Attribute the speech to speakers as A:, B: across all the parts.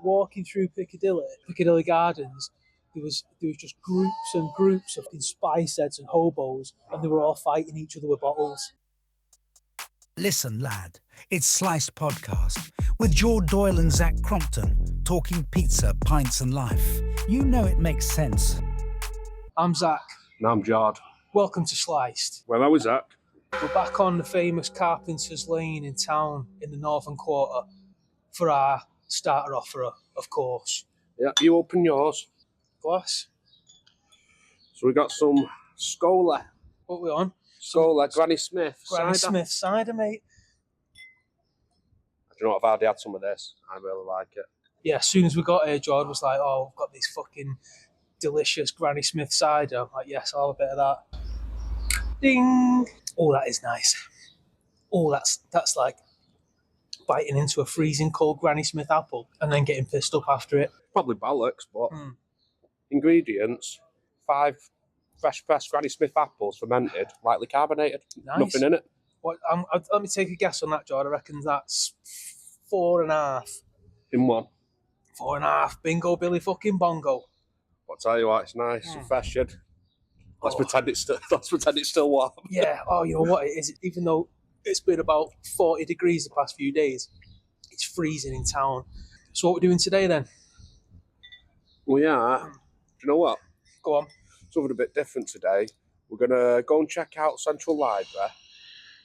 A: walking through Piccadilly Gardens, there was just groups and groups of SLICED and hobos, and they were all fighting each other with bottles.
B: Listen, lad, it's Sliced Podcast with JORD Doyle and Zach Crompton talking pizza, pints and life. You know it makes sense.
A: I'm Zach.
C: And I'm JORD.
A: Welcome to Sliced.
C: Well, I was Zach.
A: We're back on the famous Carpenter's Lane in town in the Northern Quarter for our starter offer, of course.
C: Yeah, you open yours.
A: Glass.
C: So we got some Scola.
A: What are we on?
C: Scola, Granny Smith
A: Granny
C: cider.
A: Smith cider, mate.
C: Do you know what, I've already had some of this. I really like it.
A: Yeah, as soon as we got here, George was like, oh, we've got this fucking delicious Granny Smith cider. I'm like, yes, I'll have a bit of that. Ding! Oh, that is nice. Oh, that's like biting into a freezing cold Granny Smith apple and then getting pissed up after it.
C: Probably bollocks, but ingredients: 5 fresh pressed Granny Smith apples, fermented, lightly carbonated.
A: Nice.
C: Nothing in it.
A: What? Let me take a guess on that, George. I reckon that's 4.5.
C: In one.
A: 4.5. Bingo, Billy fucking bongo.
C: But I'll tell you what, it's nice, refreshing. Let's pretend it's still warm.
A: Yeah. Oh, you know what it is? Even though it's been about 40 degrees the past few days, it's freezing in town. So what we're doing today then?
C: Well, yeah. Do you know what?
A: Go on.
C: Something a bit different today. We're going to go and check out Central Library.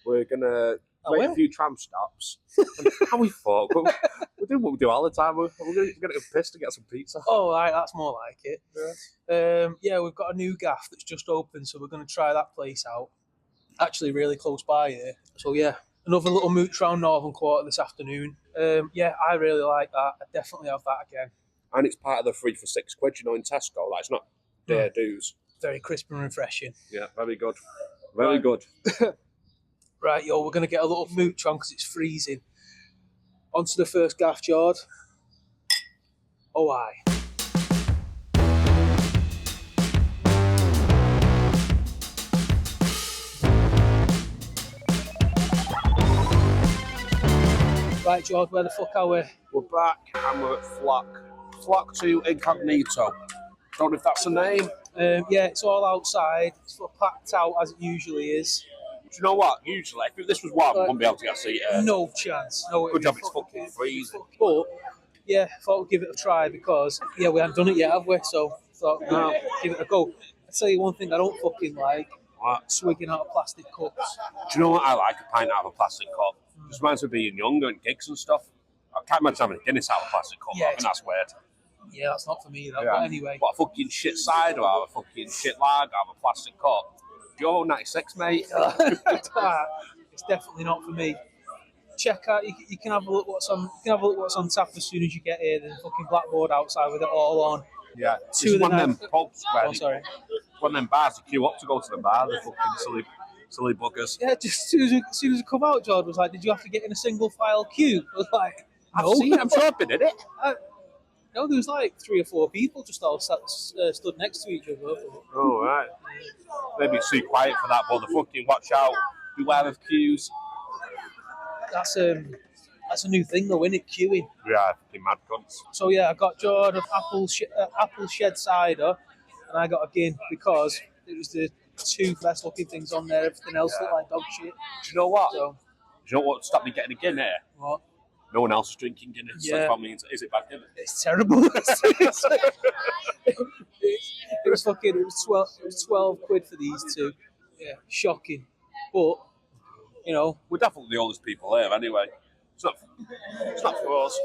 C: We're going to make a few tram stops. And how we thought, we're doing what we do all the time. We're going to get pissed to get some pizza.
A: Oh, right, that's more like it. Yeah, we've got a new gaff that's just opened, so we're going to try that place out. Actually, really close by here. So, yeah, another little mooch round Northern Quarter this afternoon. Yeah, I really like that. I'd definitely have that again.
C: And it's part of the 3 for £6, you know, in Tesco. Like, it's not bare dues.
A: Very crisp and refreshing.
C: Yeah, very good. Very good.
A: Right, yo, we're going to get a little mooch on because it's freezing. On to the first gaff, Jord. Oh, aye. Right, Jord, where the fuck are we?
C: We're back and we're at Flok. Flok 2 Incognito. Don't know if that's the name.
A: Yeah, it's all outside. It's sort of packed out as it usually is.
C: Do you know what? Usually, if this was warm, we wouldn't be able to get a seat here.
A: No chance. No,
C: Good job it's fucking freezing.
A: But, yeah, thought we'd give it a try because, yeah, we haven't done it yet, have we? So, thought we'd give it a go. I'll tell you one thing I don't fucking like.
C: What?
A: Swigging out of plastic cups.
C: Do you know what I like? A pint out of a plastic cup. Just reminds me of being younger and gigs and stuff. I can't imagine having a Guinness out of a plastic cup.
A: Yeah,
C: I think that's weird.
A: Yeah, that's not for me, though.
C: Yeah.
A: But anyway.
C: But a fucking shit cider out of a fucking shit lager out of a plastic cup. You're 96, mate.
A: It's definitely not for me. Check out. You can have a look what's on. You can have a look what's on tap as soon as you get here. There's a fucking blackboard outside with it all on.
C: Yeah.
A: Two of
C: one of them
A: them.
C: pubs where
A: Sorry.
C: one of them bars you queue up to go to the bar. The fucking silly buggers.
A: Yeah, just as soon as it come out, George was like, "Did you have to get in a single file queue?" I was like,
C: I've seen it. I'm sure I've been in it.
A: No, there was like 3 or 4 people just all stood next to each other.
C: Oh, right. Maybe it's too quiet for that, but the fucking watch out. Beware of queues.
A: That's a new thing though, isn't it? Queuing.
C: Yeah, fucking mad cunts.
A: So yeah, I got Jord of apple shed cider, and I got a gin because it was the 2 best looking things on there. Everything else looked like dog shit.
C: Do you know what?
A: So,
C: Do you know what stopped me getting a Guinness?
A: What?
C: No one else is drinking Guinness.
A: Yeah.
C: So that means, is it bad Guinness?
A: It's terrible. It was fucking. It was 12 quid for these 2. Yeah, shocking. But you know,
C: We're definitely the oldest people here anyway. It's not for us.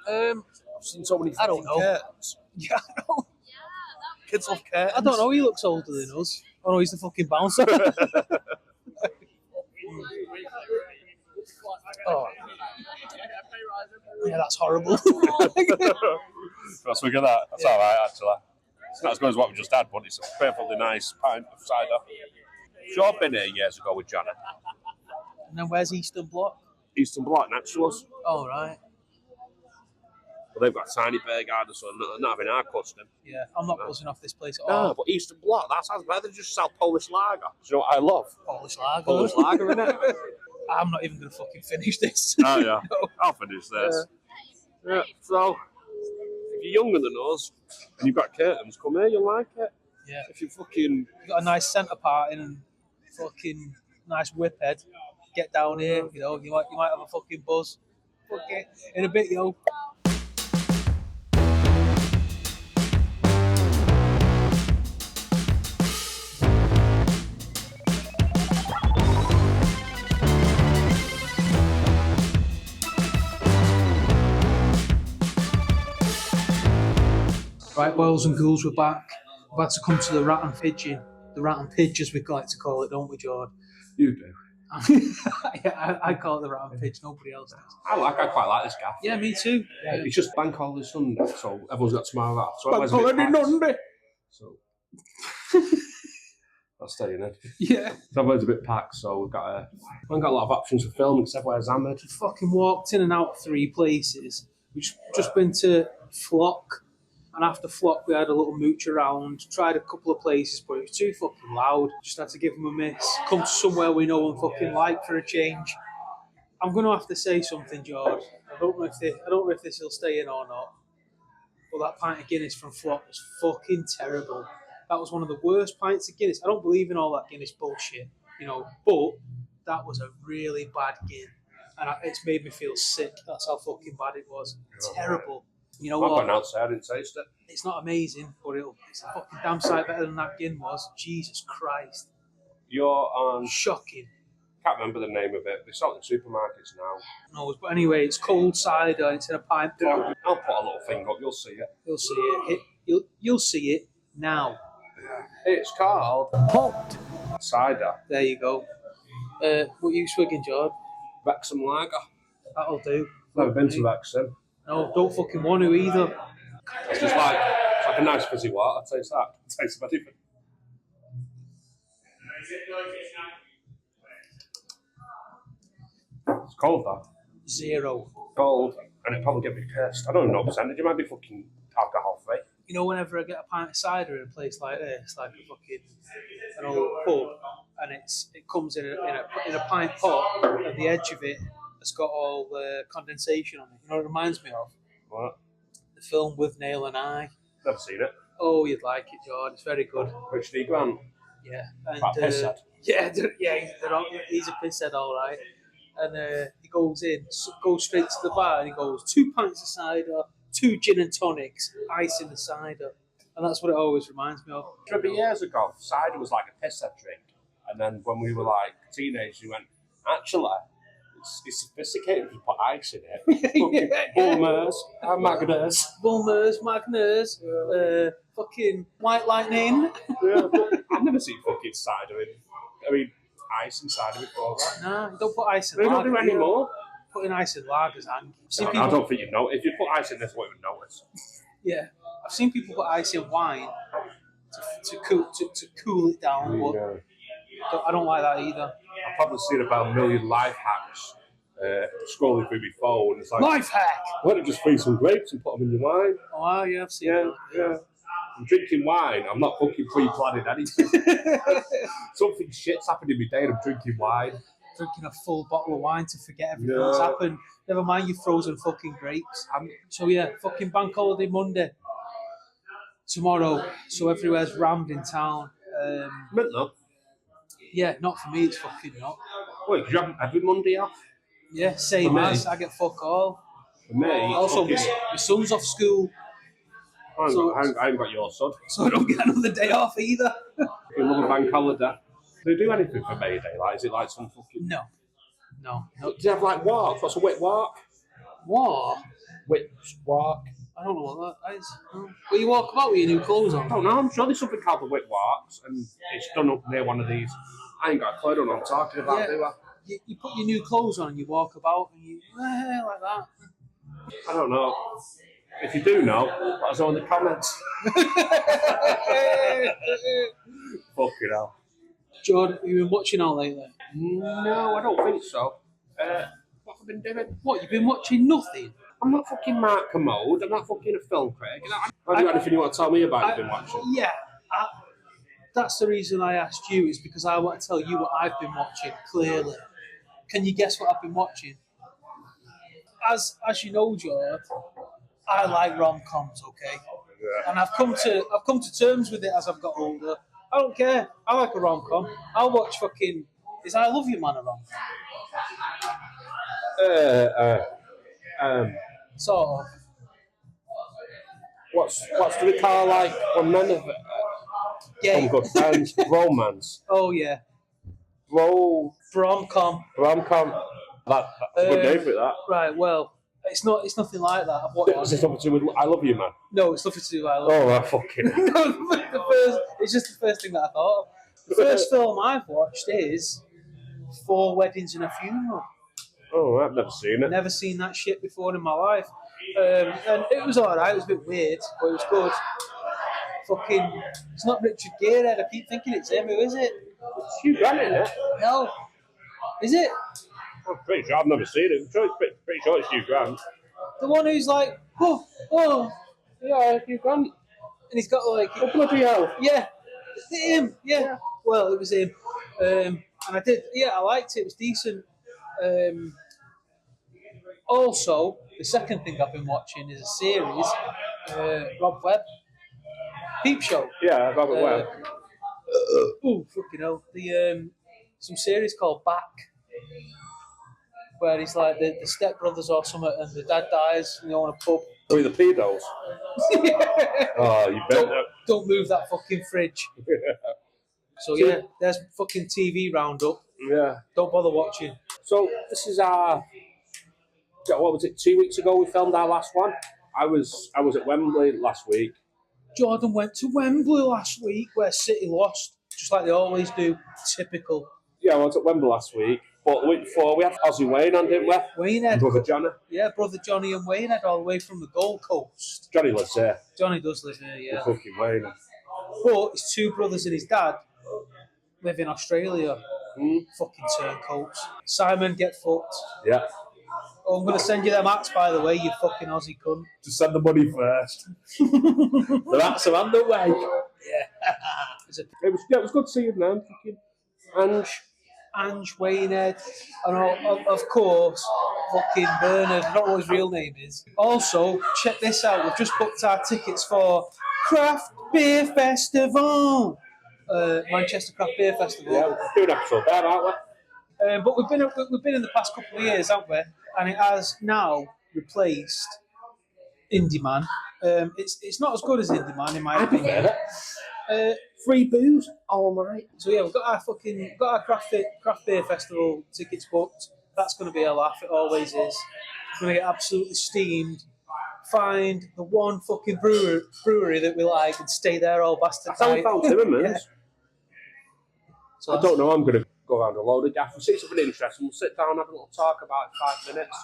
C: I've seen so many
A: I don't know.
C: curtains.
A: Yeah, I know.
C: Kids love curtains.
A: I don't know. He looks older than us. Oh no, he's the fucking bouncer. Oh. Yeah, that's horrible.
C: Let's look at that. That's all right, actually. It's not as good as what we just had, but it's a perfectly nice pint of cider. Sure, I've been here years ago with Johnny.
A: And then where's Eastern Block?
C: Eastern Block next to us.
A: Oh, right.
C: Well, they've got a tiny beer garden, so not having our custom.
A: Yeah, I'm not buzzing off this place at all.
C: No, but Eastern Block, that sounds better. They just sell Polish lager. Do you know what I love?
A: Polish lager.
C: Polish lager, innit?
A: I'm not even going to fucking finish this.
C: Oh, yeah.
A: No.
C: I'll finish this. Yeah, so you're younger than us and you've got curtains, come here, you'll like it.
A: Yeah.
C: If you fucking...
A: You got a nice centre part in and fucking nice whip head, get down here, you know, you might have a fucking buzz. Fuck it. In a bit, yo. Right, boys and ghouls, we're back. We've had to come to the rat and pigeon. The rat and pidge, as we like to call it, don't we, Jord?
C: You do.
A: Yeah, I call it the rat and pidge, nobody else does.
C: I quite like this guy.
A: Yeah, me too.
C: Yeah, it's just bank holiday Sunday, so everyone's got tomorrow off. So
A: Bank holiday Monday.
C: So that's staying in.
A: Yeah.
C: So everyone's a bit packed, so we've got a lot of options for filming, except everywhere's hammered.
A: We fucking walked in and out of 3 places. We've just been to Flok. And after Flok, we had a little mooch around, tried a couple of places, but it was too fucking loud. Just had to give them a miss. Come to somewhere we know and fucking like for a change. I'm going to have to say something, George. I don't know if this will stay in or not. But that pint of Guinness from Flok was fucking terrible. That was one of the worst pints of Guinness. I don't believe in all that Guinness bullshit, you know, but that was a really bad gin. And it's made me feel sick. That's how fucking bad it was. Terrible. You know what?
C: I've gone outside, I didn't taste it.
A: It's not amazing, but it's a fucking damn sight better than that gin was. Jesus Christ.
C: You're on...
A: Shocking.
C: Can't remember the name of it, but it's out in supermarkets now.
A: No, but anyway, it's cold cider, it's in a pint pot.
C: I'll put a little thing up, you'll see it.
A: You'll see it. You'll see it now.
C: It's called...
B: Hot
C: Cider.
A: There you go. What are you swigging, Jord?
C: Wrexham Lager.
A: That'll do.
C: Never been to Wrexham.
A: No, don't fucking want to either.
C: It's just like a nice fizzy water. I'd taste that. It tastes of anything. It's cold, though.
A: 0.
C: Cold, and it probably get me pissed. I don't even know percentage. It might be fucking alcohol free.
A: You know, whenever I get a pint of cider in a place like this, like a fucking an old pub, and it comes in a pint pot, and the edge of it has got all the condensation on it. You know what it reminds me of?
C: What?
A: The film With Nail and I.
C: Never seen it.
A: Oh, you'd like it, George. It's very good.
C: Richard E. Grant.
A: Yeah. And,
C: That pisshead.
A: He's a pisshead, all right. And he goes straight to the bar, and he goes, 2 pints of cider, 2 gin and tonics, ice in the cider. And that's what it always reminds me of.
C: 3 years ago, cider was like a pisshead drink. And then when we were like teenagers, we went, actually, it's sophisticated if you put ice in it. Bulmers, Magners, fucking White Lightning.
A: Yeah,
C: I've never seen fucking cider ice in cider before.
A: Nah, don't put ice in
C: They
A: lager.
C: don't do anymore.
A: Putting ice in lagers,
C: I don't think you know. If you put ice in this, you won't even notice.
A: Yeah, I've seen people put ice in wine to cool it down, but I don't like that either.
C: I've probably seen about 1 million life hacks scrolling through my phone. It's like,
A: life hack!
C: why don't you just freeze some grapes and put them in your wine?
A: Oh, yeah, I've seen that.
C: Yeah. I'm drinking wine. I'm not fucking pre-planning anything. Something shit's happened in my day and I'm drinking wine.
A: Drinking a full bottle of wine to forget everything that's happened. Never mind your frozen fucking grapes. So yeah, fucking bank holiday Monday. Tomorrow. So everywhere's rammed in town.
C: Mint though.
A: Yeah, not for me, it's fucking not.
C: Wait, do you have every Monday off?
A: Yeah, same as. I get fuck all.
C: For me,
A: also, my son's off school.
C: I ain't got your son.
A: So I don't get another day off either.
C: Another bank holiday. Do they do anything for May Day? Like, is it like some fucking...
A: No.
C: Do you have like walk? What's a whip walk?
A: What?
C: Whip walk.
A: I don't know what that is. Well, you walk about with your new clothes on.
C: I don't know. I'm sure there's something called the whip walks, and it's done up near one of these. I ain't got a clue. I don't know what I'm talking about, do I?
A: You put your new clothes on and you walk about and you like that.
C: I don't know. If you do know, let us know in the comments. Fucking hell.
A: Jordan, have you been watching all lately?
C: No, I don't think so. What have I been doing?
A: What, you've been watching nothing?
C: I'm not fucking Mark Commode. I'm not fucking a film critic. Have you got anything you want to tell me about you've been watching?
A: Yeah. That's the reason I asked you, is because I want to tell you what I've been watching, clearly. Can you guess what I've been watching? As you know, George, I like rom-coms, okay?
C: Yeah.
A: And I've come to terms with it as I've got older. I don't care. I like a rom-com. I'll watch fucking... Is I Love You Man a rom-com? Sort of.
C: What do we call like when men have
A: Yeah.
C: good friends? Romance.
A: Oh, yeah. Rom-com.
C: Rom-com. That's a good name for it, that.
A: Right, well, it's nothing like that. I've watched
C: Is it something to do with I Love You, man?
A: No, it's nothing to do with I Love
C: Oh,
A: You.
C: I fucking...
A: It's just the first thing that I thought of. The first film I've watched is 4 Weddings and a Funeral.
C: Oh, I've never seen it.
A: Never seen that shit before in my life. And it was alright, it was a bit weird, but it was good. Fucking, it's not Richard Gere, I keep thinking it's him. Who is it?
C: It's Hugh Grant, isn't it?
A: No. Is it?
C: I'm pretty sure I've never seen it. I'm pretty sure it's Hugh Grant.
A: The one who's like, oh.
C: Yeah, Hugh Grant.
A: And he's got like...
C: Oh, bloody hell.
A: Yeah. Is it him? Yeah. Well, it was him. And I liked it. It was decent. Also, the second thing I've been watching is a series, Rob Webb, Peep Show.
C: Yeah, Robert Webb.
A: Oh, fucking hell. Some series called Back, where he's like the stepbrothers or something, and the dad dies, and they own a pub.
C: With the pedos. Oh, you bet.
A: Don't move that fucking fridge. So yeah, there's fucking TV roundup.
C: Yeah.
A: Don't bother watching.
C: So this is our... What was it? 2 weeks ago we filmed our last one. I was at Wembley last week.
A: Jordan went to Wembley last week, where City lost, just like they always do. Typical.
C: Yeah, I was at Wembley last week. But the week before we had Ozzy Wayne on, didn't we?
A: Waynehead.
C: Brother Johnny.
A: Yeah, Brother Johnny and Waynehead all the way from the Gold Coast.
C: Johnny lives there.
A: Johnny does live here, yeah.
C: The fucking Wayne.
A: But his 2 brothers and his dad live in Australia. Fucking turncoats. Simon, get fucked.
C: Yeah.
A: Oh, I'm going to send you them hats, by the way, you fucking Aussie cunt.
C: Just send the money first. The hats are on the way.
A: Yeah.
C: It was good seeing them. Fucking
A: Ange, Waynehead, and of course, fucking Bernard. I don't know what his real name is. Also, check this out. We've just booked our tickets for Craft Beer Festival. Manchester Craft Beer Festival.
C: Yeah, we're doing an episode there, aren't we?
A: But we've been in the past couple of years, haven't we? And it has now replaced Indie Man. It's not as good as Indie Man in my opinion.
C: Free booze all night.
A: So yeah, we've got our craft beer festival tickets booked. That's going to be a laugh. It always is. We're going to get absolutely steamed. Find the one fucking brewery that we like and stay there all bastard
C: That's how we
A: night.
C: found Timmermans.
A: Yeah. So
C: I don't know. I'm going to go around a load of gaff and see something interesting. We'll sit down, have a little talk about it 5 minutes.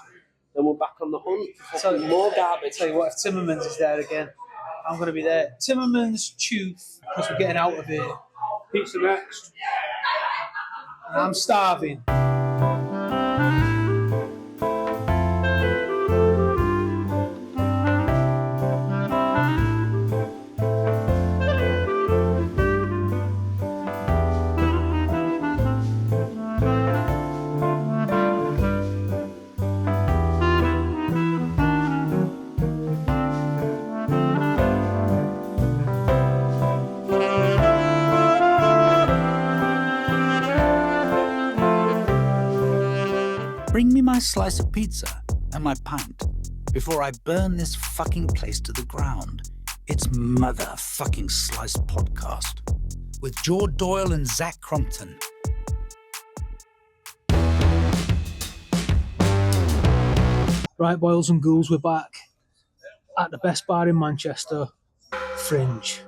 C: Then we're back on the hunt for more garbage.
A: Tell you what, if Timmermans is there again, I'm going to be there. Timmermans, Tooth, because we're getting out of here.
C: Pizza next.
A: And I'm starving.
B: Bring me my slice of pizza and my pint before I burn this fucking place to the ground. It's motherfucking Sliced Podcast with JORD Doyle and Zach Crompton.
A: Right, boils and ghouls, we're back at the best bar in Manchester, Fringe.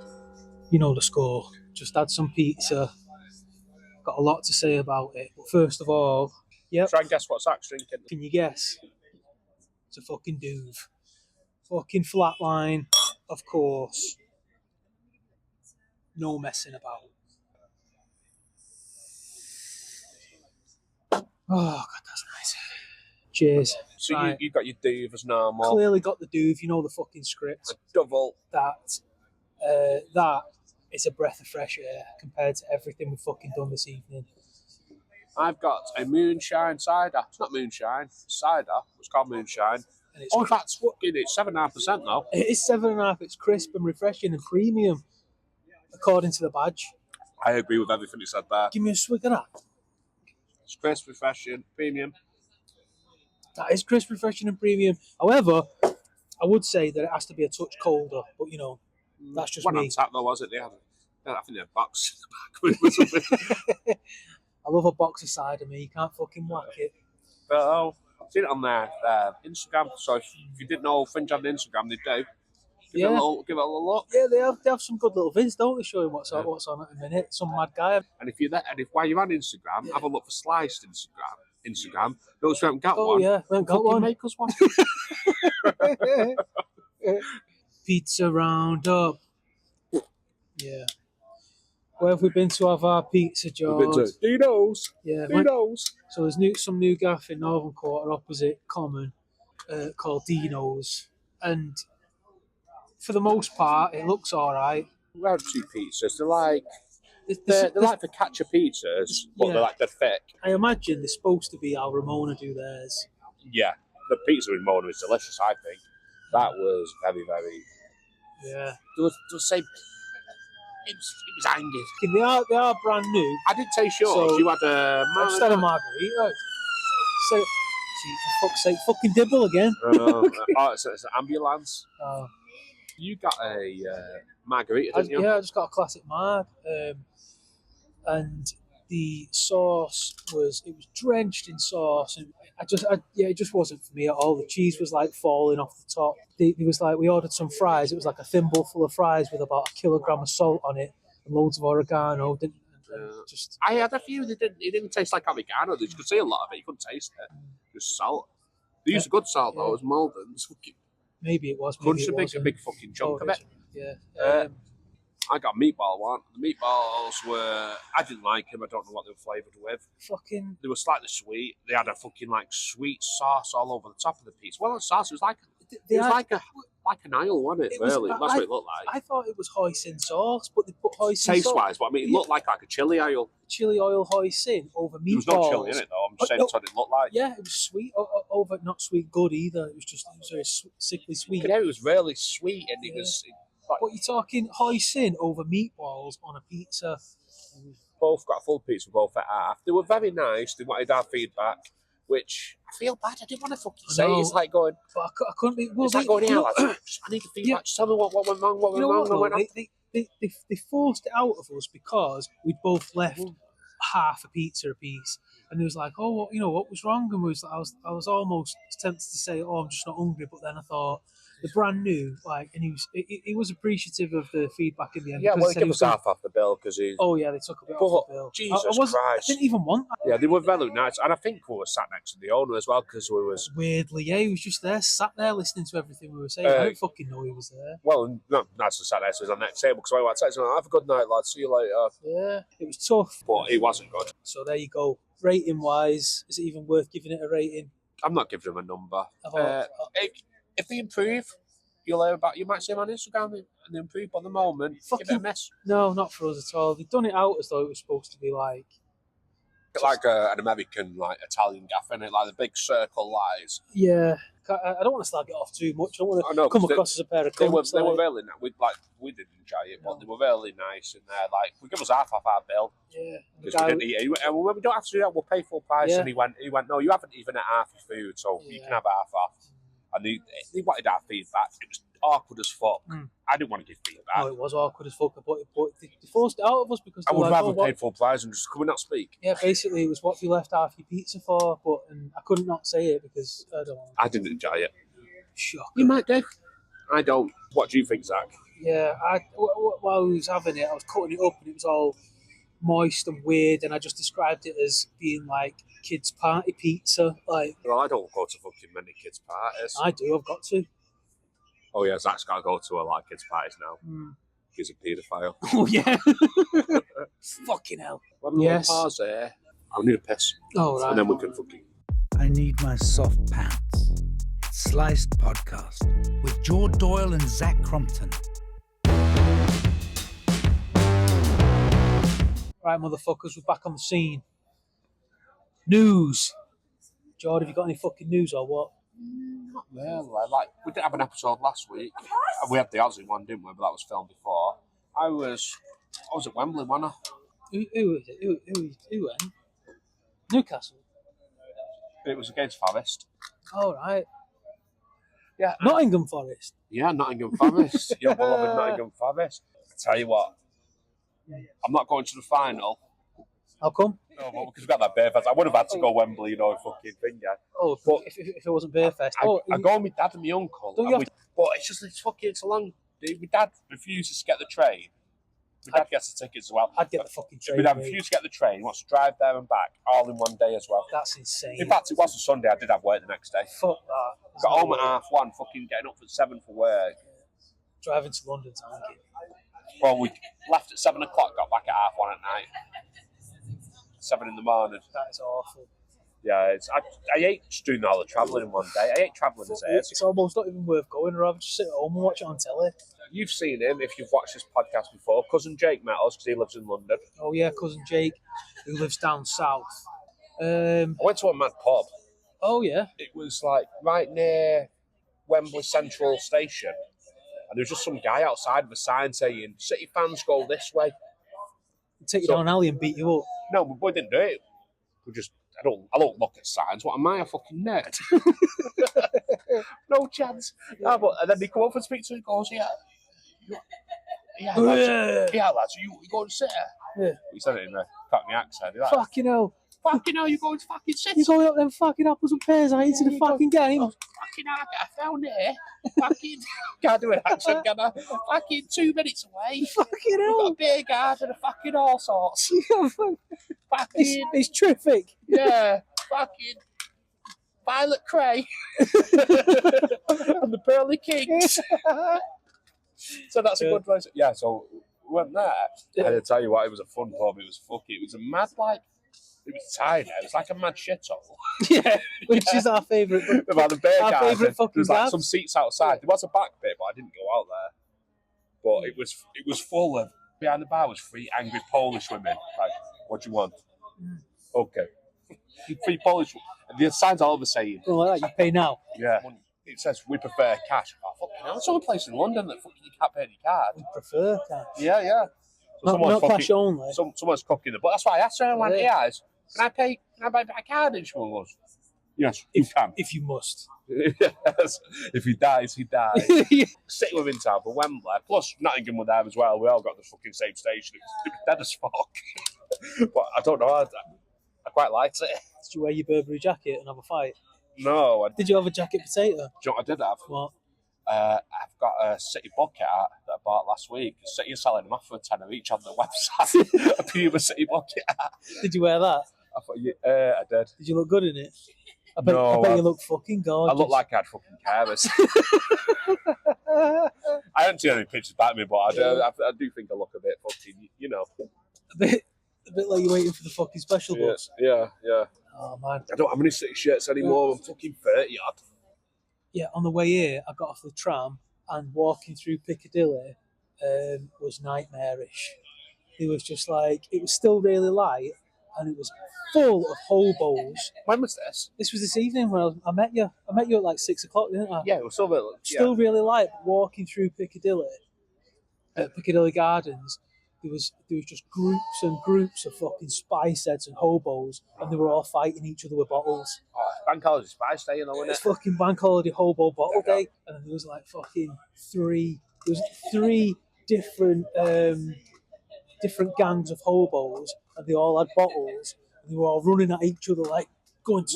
A: You know the score. Just had some pizza. Got a lot to say about it. But first of all,
C: Try and guess what Zach's drinking.
A: Can you guess? It's a fucking Duve. Fucking Flatline, of course. No messing about. Oh, God, that's nice. Cheers.
C: So
A: Right.
C: you got your Duve as normal.
A: Clearly got the Duve, you know the fucking script.
C: A double.
A: That is a breath of fresh air compared to everything we've fucking done this evening.
C: I've got a moonshine cider. It's not moonshine, it's cider. It's called moonshine.
A: And
C: Oh, that's fucking, it's 7.5% though.
A: It is 7.5. It's crisp and refreshing and premium, according to the badge.
C: I agree with everything you said there.
A: Give me a swig of that.
C: It's crisp, refreshing, premium.
A: That is crisp, refreshing and premium. However, I would say that it has to be a touch colder, but you know, that's just
C: One
A: me.
C: on tap though, was it? I think they had box in the back with something.
A: I love a box of cider, me. You can't fucking whack it.
C: But I've seen it on their Instagram. So if you didn't know Fringe had an Instagram, they do. Give it a little look.
A: Yeah, they have some good little vids, don't they? Showing what's on at the minute. Some mad guy.
C: And if you're there, and if while you're on Instagram, have a look for SLICED Instagram. Notice we haven't got one.
A: Oh yeah, we haven't got one.
C: Make us one.
A: Pizza roundup. Yeah. Where have we been to have our pizza, George?
C: We've been to Deano's.
A: Yeah,
C: Deano's.
A: So there's some new gaff in Northern Quarter opposite Common called Deano's, and for the most part, it looks all right.
C: Round two pizzas. They're like focaccia pizzas, but they're thick.
A: I imagine they're supposed to be how Ramona do theirs.
C: Yeah, the pizza with Mona was delicious. I think that was very, very.
A: Yeah.
C: There was same. It was angry.
A: They are brand new.
C: I did taste yours.
A: So,
C: you had a
A: I've just had a margarita. So, see, for fuck's sake, fucking dibble again.
C: It's an ambulance.
A: Oh.
C: You got a margarita, didn't you?
A: Yeah, I just got a classic marg. And the sauce was drenched in sauce, and it just wasn't for me at all. The cheese was like falling off the top. It was like, we ordered some fries. It was like a thimble full of fries with about 1 kilogram of salt on it and loads of oregano.
C: I had a few. It didn't taste like oregano. You could see a lot of it. You couldn't taste it. Just salt. They used a good salt though. It was Malden.
A: Maybe it was.
C: Crunched a big fucking chunk of it.
A: Yeah.
C: I got a meatball one. The meatballs were... I didn't like them. I don't know what they were flavoured with.
A: Fucking...
C: They were slightly sweet. They had a fucking, like, sweet sauce all over the top of the piece. Well, the sauce was like... like an aisle, wasn't it, really? That's what it looked like.
A: I thought it was hoisin sauce, but they put hoisin sauce...
C: Taste-wise, but I mean, it looked like a chilli aisle.
A: Chili oil hoisin over meatballs.
C: There was no chilli in it, though. I'm just saying that's what it looked like.
A: Yeah, it was sweet. Over, not sweet good either. It was very sickly sweet.
C: Yeah, it was really sweet, and it was...
A: But you're talking hoisin over meatballs on a pizza.
C: Both got a full pizza, both at half. They were very nice. They wanted our feedback, which I feel bad. I didn't want to fucking say. It's like going...
A: But I couldn't be... Well,
C: it's like going, yeah, I need the feedback. Just tell me what went wrong, what went wrong.
A: They forced it out of us because we'd both left half a pizza apiece. And it was like, oh, what was wrong? And I was almost tempted to say, oh, I'm just not hungry. But then I thought... The brand new, like, and he was appreciative of the feedback in the end.
C: Yeah, well, he gave us half off the bill because he.
A: Oh yeah, they took a bit off the bill.
C: Jesus Christ!
A: I didn't even want that.
C: Yeah, they were very nice, and I think we were sat next to the owner as well because we was.
A: Weirdly, yeah, he was just there, sat there listening to everything we were saying. I didn't fucking know he was there.
C: Well, not nice to sat there, so he was on the next table because I went outside. Have a good night, lad. See you later.
A: Yeah, it was tough,
C: but it wasn't good.
A: So there you go. Rating wise, is it even worth giving it a rating?
C: I'm not giving them a number. If they improve. You might see them on Instagram and improve, but at the moment, give it a miss.
A: No, not for us at all. They've done it out as though it was supposed to be like
C: an American, like Italian gaff, innit? Like the big circle lies.
A: Yeah, I don't want to start it off too much. I don't want to come across as a pair of cunts.
C: They were really nice. We didn't enjoy it, but they were really nice in there. Like, we give us half off our bill.
A: Yeah,
C: because we didn't eat it. And when we don't have to do that, we'll pay full price. Yeah. And he went, no, you haven't even had half your food, so you can have half off. And they wanted our feedback. It was awkward as fuck. I didn't want to give feedback.
A: No, it was awkward as fuck. But they forced it out of us because
C: I would rather pay full price and just come and not speak.
A: Yeah, basically, it was what you left half your pizza for. And I couldn't not say it because I don't know.
C: I didn't enjoy it.
A: Shocker.
C: You might do. I don't. What do you think, Zach?
A: Yeah, while I was having it, I was cutting it up and it was all moist and weird, and I just described it as being like kids' party pizza. Like,
C: well, I don't go to fucking many kids' parties.
A: I do. I've got to.
C: Oh yeah, Zach's got to go to a lot of kids' parties now. He's a paedophile.
A: Oh yeah. Fucking hell.
C: Yes. Pause there. I need a piss.
A: Oh right.
C: And then we can fucking.
B: I need my soft pants. Sliced podcast with George Doyle and Zach Crompton.
A: Right, motherfuckers, we're back on the scene. News. George, have you got any fucking news or what?
C: Not really. Like, we did have an episode last week. We had the Aussie one, didn't we? But that was filmed before. I was at Wembley, wasn't I?
A: Who was it? Who went? Newcastle.
C: It was against Forest.
A: Oh, right.
C: Yeah.
A: Nottingham Forest.
C: Yeah, Nottingham Forest. Your beloved Nottingham Forest. Tell you what, I'm not going to the final.
A: How come?
C: No, but because we've got that beer fest. I would have had to go Wembley, fucking thing, yeah.
A: Oh, but if it wasn't beer fest.
C: I go with my dad and my uncle. But it's a long... My dad refuses to get the train. My dad gets the tickets as well.
A: I'd get the fucking train.
C: My dad refuses to get the train. He wants to drive there and back all in one day as well.
A: That's insane.
C: In fact, it was a Sunday. I did have work the next day.
A: Fuck that.
C: Got home at 1:30, fucking getting up at 7 for work.
A: Driving to London to Anki.
C: Well, we left at 7 o'clock, got back at 1:30 at night. 7 in the morning.
A: That is awful.
C: Yeah, I hate just doing all the travelling in one day. I hate travelling as it is.
A: It's almost not even worth going. I'd rather just sit at home and watch it on telly.
C: You've seen him if you've watched this podcast before. Cousin Jake met us because he lives in London.
A: Oh yeah, cousin Jake, who lives down south. I
C: went to a mad pub.
A: Oh yeah.
C: It was like right near Wembley Central Station, and there was just some guy outside with a sign saying "City fans go this way."
A: Take you down an alley and beat you up.
C: No, we didn't do it. We just I don't look at signs. What am I, a fucking nerd? No chance. No, but and then they come up and speak to him and goes, yeah, lads, you going to City? Yeah. He said it in a Cockney accent. Like,
A: fucking hell,
C: you going to fucking City?
A: You going up them fucking apples and pears I into the fucking game?
C: Oh, fucking hell, I found it. Fucking can't do an accent, can I? Fucking 2 minutes away.
A: Fucking hell.
C: We've got a beer garden and fucking all sorts. Fucking
A: it's terrific.
C: Yeah, fucking Violet Cray and the Pearly Kings. So that's a good place. Yeah, so we went there. And I tell you what, it was a fun pub. It was a mad, it was tiny. It was like a mad shithole.
A: Yeah, which is our favourite.
C: About the beer
A: our
C: garden.
A: favourite fucking
C: There was some seats outside. There was a back bit, but I didn't go out there. But it was full of, behind the bar was 3 angry Polish women. Like, what do you want? Okay. 3 Polish women. The signs all over saying.
A: Oh, like that, you pay now?
C: Yeah. It says, we prefer cash. Oh, fucking hell. There's only place in London that fucking you can't pay any card.
A: We prefer cash.
C: Yeah. So
A: not cash only.
C: Someone's cooking it. But that's why I asked her, like, can I buy a card? And she goes, yes, you can.
A: If you must.
C: Yes. If he dies, he dies. City were in town for Wembley. Plus, Nottingham were there as well. We all got the fucking same station. It was dead as fuck. But I don't know. I quite liked it.
A: Did you wear your Burberry jacket and have a fight?
C: No.
A: Did you have a jacket potato?
C: Do you know what I did have?
A: What?
C: I've got a City bucket hat that I bought last week. City are selling them off for £10 each on the website. A Puma City bucket hat.
A: Did you wear that?
C: I thought, I did.
A: Did you look good in it? I bet you look fucking gorgeous.
C: I look like I had fucking carers. I haven't seen any pictures about me, but I do think I look a bit fucking,
A: A bit like you're waiting for the fucking special bus.
C: Yeah.
A: Oh, man.
C: I don't have any City shirts anymore. I'm fucking 30 odd.
A: Yeah, on the way here, I got off the tram and walking through Piccadilly was nightmarish. It was just like, it was still really light and it was full of hobos.
C: When was this?
A: This was this evening when I met you. I met you at like 6 o'clock, didn't I?
C: Yeah, it was
A: still really light, but walking through Piccadilly, Piccadilly Gardens, there was just groups and groups of fucking spice heads and hobos, and they were all fighting each other with bottles.
C: Oh, Bank Holiday Spice Day, though, isn't it?
A: It's fucking Bank Holiday Hobo Bottle Day, and then there was like fucking three different gangs of hobos, and they all had bottles, and they were all running at each other like going to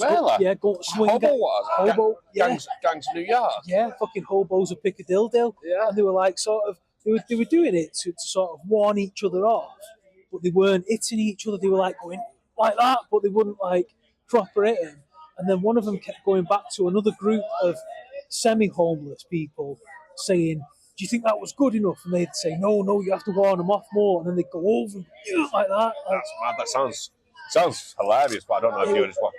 A: swing.
C: Hobo, gangs of New York.
A: Yeah, fucking hobos of Piccadilly.
C: Yeah,
A: and they were like sort of. They were doing it to sort of warn each other off, but they weren't hitting each other. They were like going like that, but they wouldn't like proper hit them. And then one of them kept going back to another group of semi-homeless people saying, do you think that was good enough? And they'd say, no, you have to warn them off more. And then they'd go over like that.
C: That's mad. That sounds hilarious, but I don't know if you as well.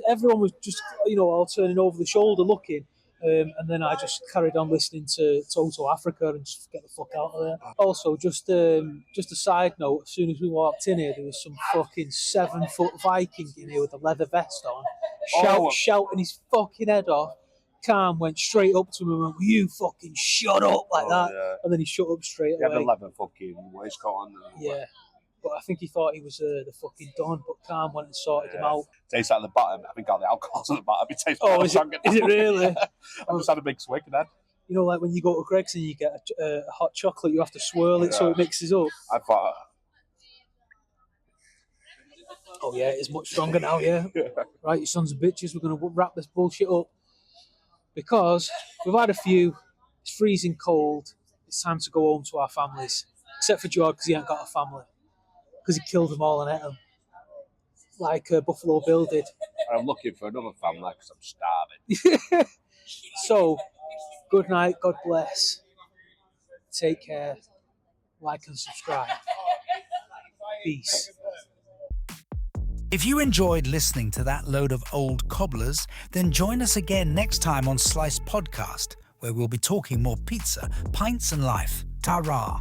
A: Everyone was just, all turning over the shoulder looking. And then I just carried on listening to Toto Africa and just get the fuck out of there. Also, just a side note, as soon as we walked in here, there was some fucking 7-foot Viking in here with a leather vest on, shouting his fucking head off, Calm went straight up to him and went, "You fucking shut up," like that.
C: Yeah.
A: And then he shut up straight
C: He had
A: away.
C: a leather fucking waistcoat on.
A: Yeah. But I think he thought he was the fucking Don, but Calm went and sorted him out.
C: Tastes at the bottom. I think all the alcohol's at the bottom. It tastes
A: Is it really?
C: I just had a big swig then.
A: You know, like when you go to Greg's and you get a hot chocolate, you have to swirl it so it mixes up.
C: I thought...
A: Oh, yeah, it's much stronger now, yeah. Right, you sons of bitches, we're going to wrap this bullshit up. Because we've had a few, it's freezing cold, it's time to go home to our families. Except for JORD, because he ain't got a family. Because he killed them all and ate them. Like Buffalo Bill did.
C: I'm looking for another family because I'm starving.
A: So, good night, God bless. Take care. Like and subscribe. Peace.
B: If you enjoyed listening to that load of old cobblers, then join us again next time on SLICED Podcast, where we'll be talking more pizza, pints and life. Ta-ra!